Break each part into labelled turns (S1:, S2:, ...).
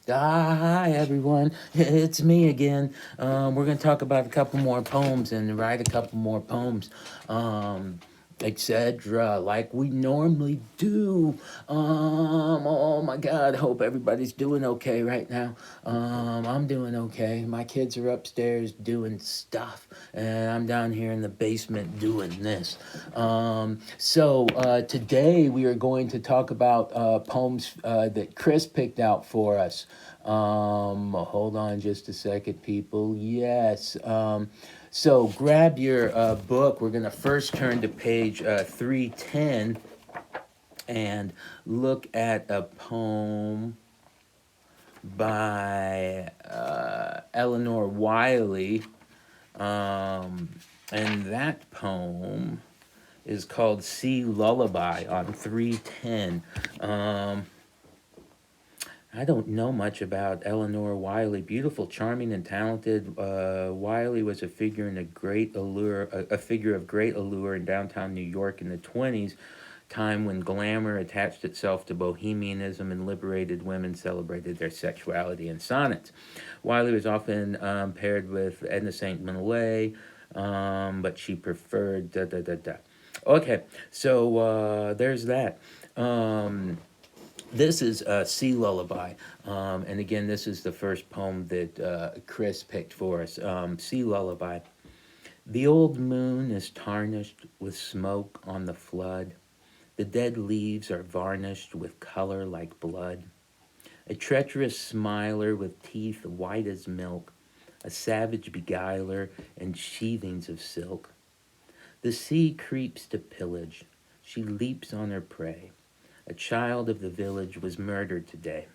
S1: Hi everyone, it's me again. We're gonna talk about a couple more poems and write a couple more poems, um, etc. Like we normally do. Oh my God, hope everybody's doing okay right now. I'm doing okay. My kids are upstairs doing stuff, and I'm down here in the basement doing this. Today we are going to talk about poems that Chris picked out for us. Hold on just a second, people. Yes. So grab your book. We're going to first turn to page 310 and look at a poem by Eleanor Wiley. Um, and that poem is called Sea Lullaby on 310. Um, I don't know much about Eleanor Wiley. Beautiful, charming, and talented. Wiley was a figure in a great allure, a figure of great allure in downtown New York in the 20s, time when glamour attached itself to bohemianism and liberated women celebrated their sexuality in sonnets. Wiley was often paired with Edna St. Malay, but she preferred da da da da. Okay, so there's that. This is Sea Lullaby. And again, this is the first poem that Chris picked for us. Sea Lullaby. The old moon is tarnished with smoke on the flood. The dead leaves are varnished with color like blood. A treacherous smiler with teeth white as milk, a savage beguiler and sheathings of silk. The sea creeps to pillage. She leaps on her prey. A child of the village was murdered today.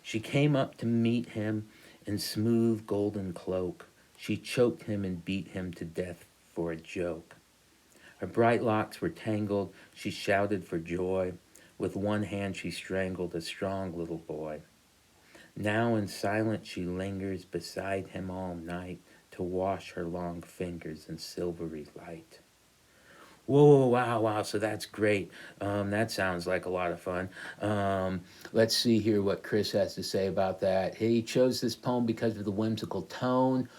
S1: She came up to meet him in smooth golden cloak. She choked him and beat him to death for a joke. Her bright locks were tangled. She shouted for joy. With one hand she strangled a strong little boy. Now in silence she lingers beside him all night to wash her long fingers in silvery light. Whoa, wow, wow. So that's great. That sounds like a lot of fun. Let's see here what Chris has to say about that. He chose this poem because of the whimsical tone,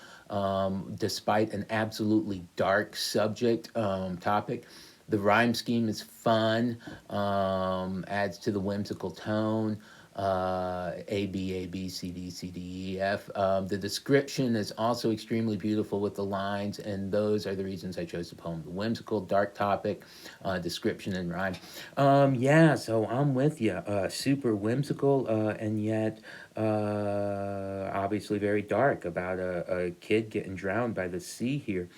S1: despite an absolutely dark subject topic. The rhyme scheme is fun, adds to the whimsical tone. A B A B C D C D E F. The description is also extremely beautiful with the lines, and those are the reasons I chose the poem. The whimsical, dark topic, description, and rhyme. Yeah, so I'm with you. Super whimsical, and yet obviously very dark about a kid getting drowned by the sea here.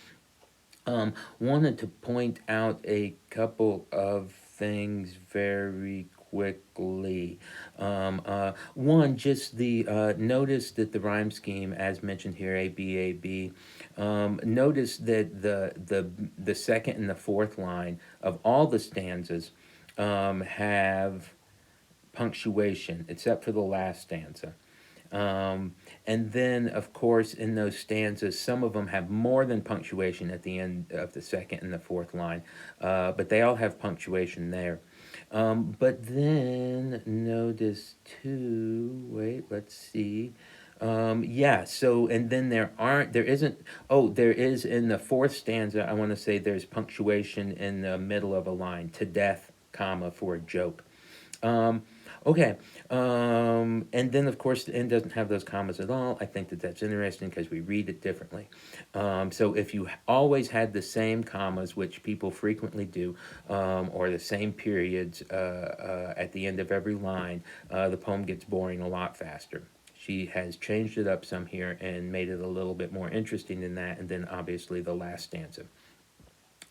S1: Wanted to point out a couple of things very quickly. One, just the notice that the rhyme scheme, as mentioned here, A B A B. Notice that the second and the fourth line of all the stanzas have punctuation, except for the last stanza. And then, of course, in those stanzas, some of them have more than punctuation at the end of the second and the fourth line, but they all have punctuation there. But then notice too, wait, let's see. Yeah, so, and then there isn't, oh, there is in the fourth stanza, I want to say there's punctuation in the middle of a line, to death, comma, for a joke. Um, okay. And then, of course, the end doesn't have those commas at all. I think that that's interesting because we read it differently. So if you always had the same commas, which people frequently do, or the same periods at the end of every line, the poem gets boring a lot faster. She has changed it up some here and made it a little bit more interesting than that. And then, obviously, the last stanza.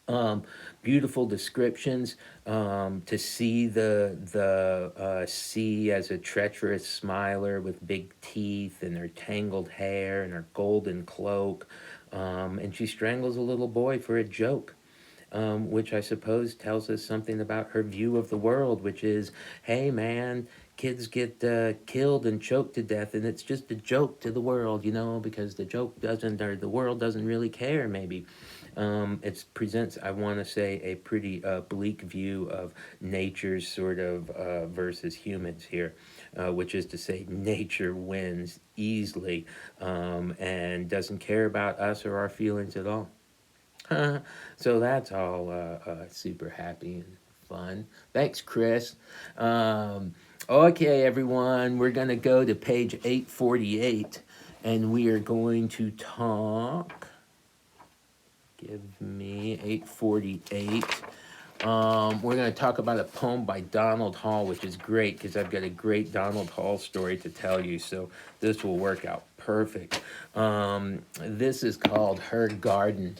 S1: um, Beautiful descriptions. To see the sea as a treacherous smiler with big teeth and her tangled hair and her golden cloak, and she strangles a little boy for a joke. Which I suppose tells us something about her view of the world, which is, hey man, kids get killed and choked to death, and it's just a joke to the world, because the joke doesn't, or the world doesn't really care, maybe. It presents, I want to say, a pretty bleak view of nature's sort of versus humans here, which is to say, nature wins easily and doesn't care about us or our feelings at all. So that's all super happy and fun. Thanks, Chris. Okay, everyone, we're going to go to page 848 and we are going to talk. Give me 848. We're going to talk about a poem by Donald Hall, which is great because I've got a great Donald Hall story to tell you. So this will work out perfect. This is called Her Garden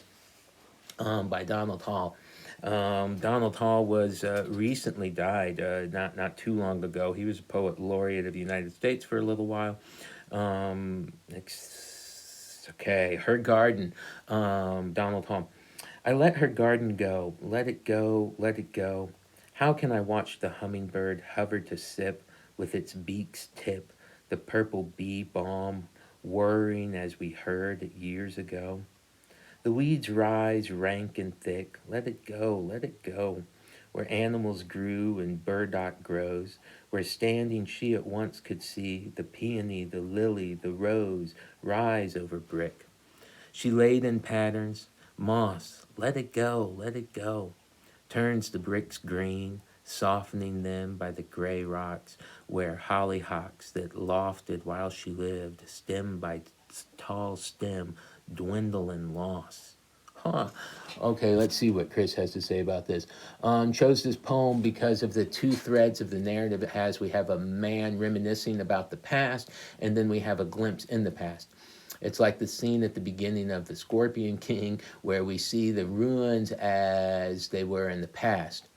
S1: by Donald Hall. Donald Hall was recently died, not too long ago. He was a poet laureate of the United States for a little while. Okay, Her Garden, Donald Hall. I let her garden go, let it go, let it go. How can I watch the hummingbird hover to sip with its beak's tip the purple bee balm whirring as we heard years ago? The weeds rise rank and thick, let it go, let it go. Where animals grew and burdock grows, where standing she at once could see the peony, the lily, the rose rise over brick. She laid in patterns, moss, let it go, let it go. Turns the bricks green, softening them by the gray rocks, where hollyhocks that lofted while she lived, stem by tall stem, dwindle and loss. Huh. Okay, let's see what Chris has to say about this. Chose this poem because of the two threads of the narrative it has. We have a man reminiscing about the past, and then we have a glimpse in the past. It's like the scene at the beginning of The Scorpion King, where we see the ruins as they were in the past.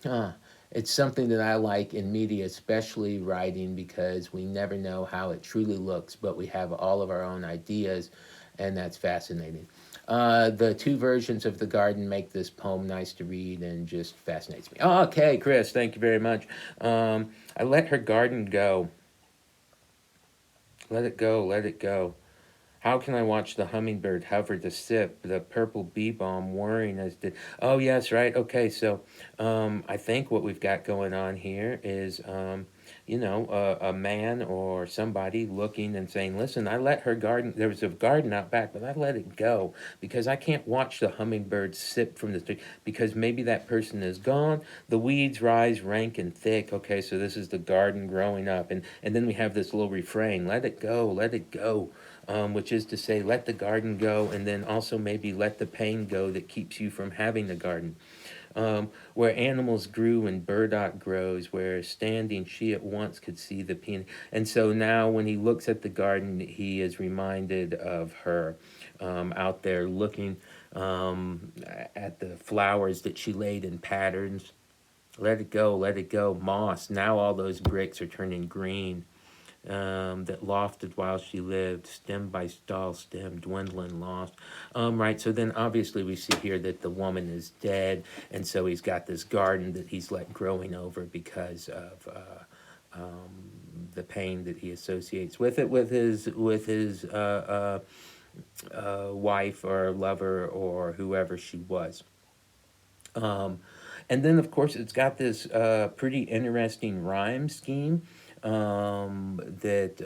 S1: Huh. It's something that I like in media, especially writing, because we never know how it truly looks, but we have all of our own ideas, and that's fascinating. The two versions of the garden make this poem nice to read and just fascinates me. Okay, Chris, thank you very much. I let her garden go. Let it go, let it go. How can I watch the hummingbird hover to sip the purple bee balm whirring as did? Oh yes, right. Okay, so I think what we've got going on here is, a man or somebody looking and saying, "Listen, I let her garden. There was a garden out back, but I let it go because I can't watch the hummingbird sip from the tree because maybe that person is gone. The weeds rise rank and thick. Okay, so this is the garden growing up, and then we have this little refrain: "Let it go, let it go." Which is to say, let the garden go, and then also maybe let the pain go that keeps you from having the garden. Where animals grew and burdock grows, where standing she at once could see the peony. And so now when he looks at the garden, he is reminded of her out there looking at the flowers that she laid in patterns. Let it go, moss. Now all those bricks are turning green that lofted while she lived, stem by tall stem, dwindling, lost. Right, so then obviously we see here that the woman is dead, and so he's got this garden that he's let growing over because of the pain that he associates with it, with his wife or lover or whoever she was. Um, and then, of course, it's got this pretty interesting rhyme scheme that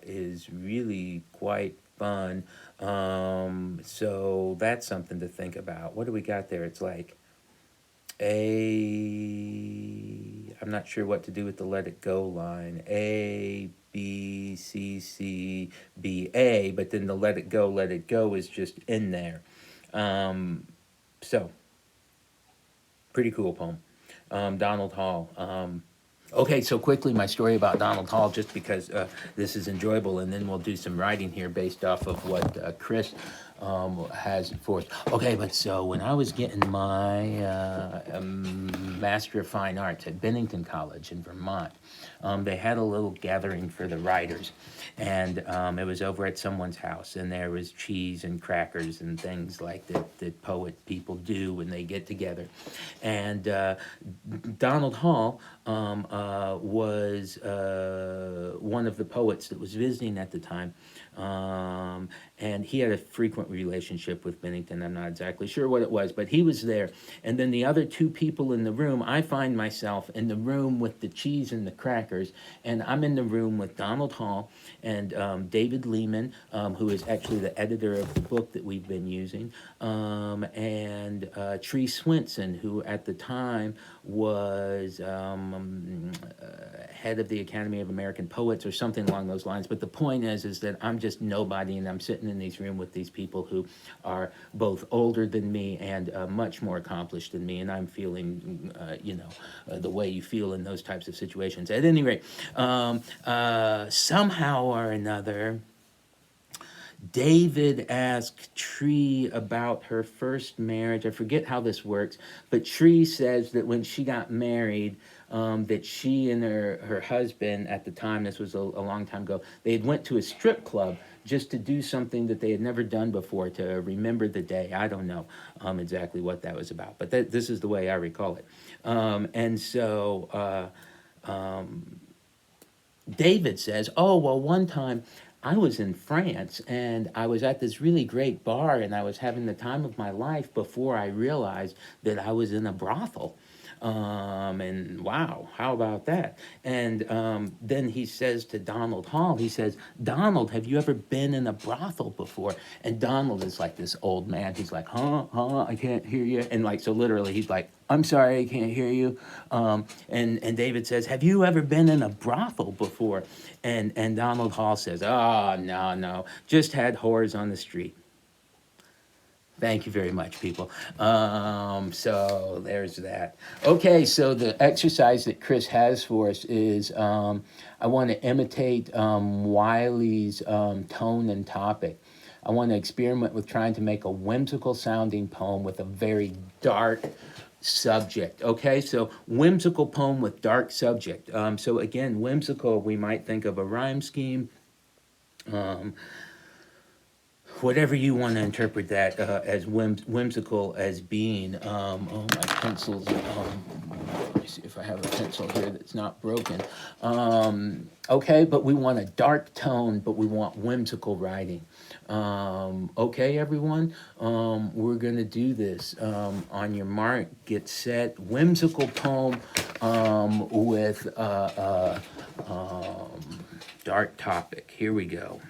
S1: is really quite fun. So that's something to think about. What do we got there? It's like I'm not sure what to do with the let it go line. A, B, C, C, B, A, but then the let it go is just in there. So pretty cool poem. Donald Hall. Okay, so quickly, my story about Donald Hall, just because this is enjoyable, and then we'll do some writing here based off of what Chris has for us. Okay, but so when I was getting my Master of Fine Arts at Bennington College in Vermont, they had a little gathering for the writers, and it was over at someone's house, and there was cheese and crackers and things like that poet people do when they get together. And Donald Hall was one of the poets that was visiting at the time. And he had a frequent relationship with Bennington. I'm not exactly sure what it was, but he was there. And then the other two people in the room, I find myself in the room with the cheese and the crackers, and I'm in the room with Donald Hall and David Lehman, who is actually the editor of the book that we've been using, and Tree Swenson, who at the time was head of the Academy of American Poets or something along those lines. But the point is that I'm just nobody, and I'm sitting in these room with these people who are both older than me and much more accomplished than me, and I'm feeling, the way you feel in those types of situations. At any rate, somehow or another, David asked Tree about her first marriage. I forget how this works, but Tree says that when she got married, that she and her husband at the time, this was a long time ago, they had went to a strip club just to do something that they had never done before to remember the day. I don't know exactly what that was about, but this is the way I recall it. And so David says, "Oh, well, one time I was in France and I was at this really great bar and I was having the time of my life before I realized that I was in a brothel." And wow, how about that? And then he says to Donald Hall, he says, "Donald, have you ever been in a brothel before?" And Donald is like this old man. He's like, huh, I can't hear you. And like, so literally, he's like, "I'm sorry, I can't hear you." And David says, "Have you ever been in a brothel before?" And Donald Hall says, "Oh, no, just had whores on the street." Thank you very much, people. So there's that. Okay, so the exercise that Chris has for us is I want to imitate Wiley's tone and topic. I want to experiment with trying to make a whimsical sounding poem with a very dark subject. Okay, so whimsical poem with dark subject. So again, whimsical, we might think of a rhyme scheme. Whatever you want to interpret that as whimsical as being. Oh, my pencils. Let me see if I have a pencil here that's not broken. Okay, but we want a dark tone, but we want whimsical writing. Okay, everyone, we're going to do this. On your mark, get set. Whimsical poem with dark topic. Here we go.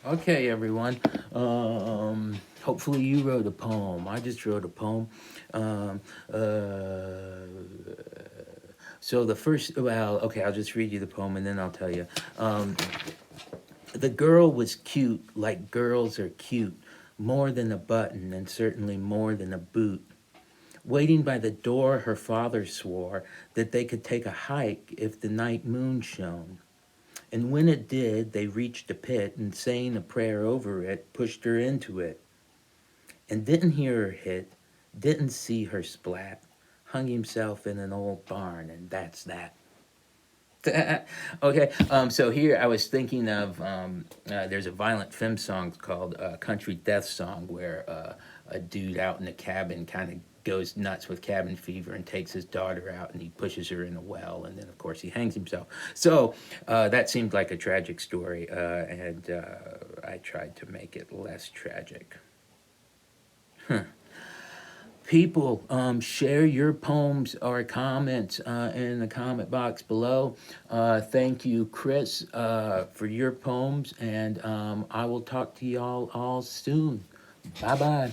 S1: Okay, everyone. Hopefully you wrote a poem. I just wrote a poem. Um, uh, so the first, well, okay, I'll just read you the poem and then I'll tell you. Um, the girl was cute, like girls are cute, more than a button and certainly more than a boot. Waiting by the door, her father swore that they could take a hike if the night moon shone. And when it did, they reached a pit and, saying a prayer over it, pushed her into it. And didn't hear her hit, didn't see her splat, hung himself in an old barn, and that's that. Okay, so here I was thinking of there's a Violent Femme song called Country Death Song where a dude out in the cabin kind of goes nuts with cabin fever and takes his daughter out and he pushes her in a well and then of course he hangs himself. So that seemed like a tragic story and I tried to make it less tragic. People, share your poems or comments in the comment box below. Thank you, Chris, for your poems, and I will talk to y'all all soon. Bye bye.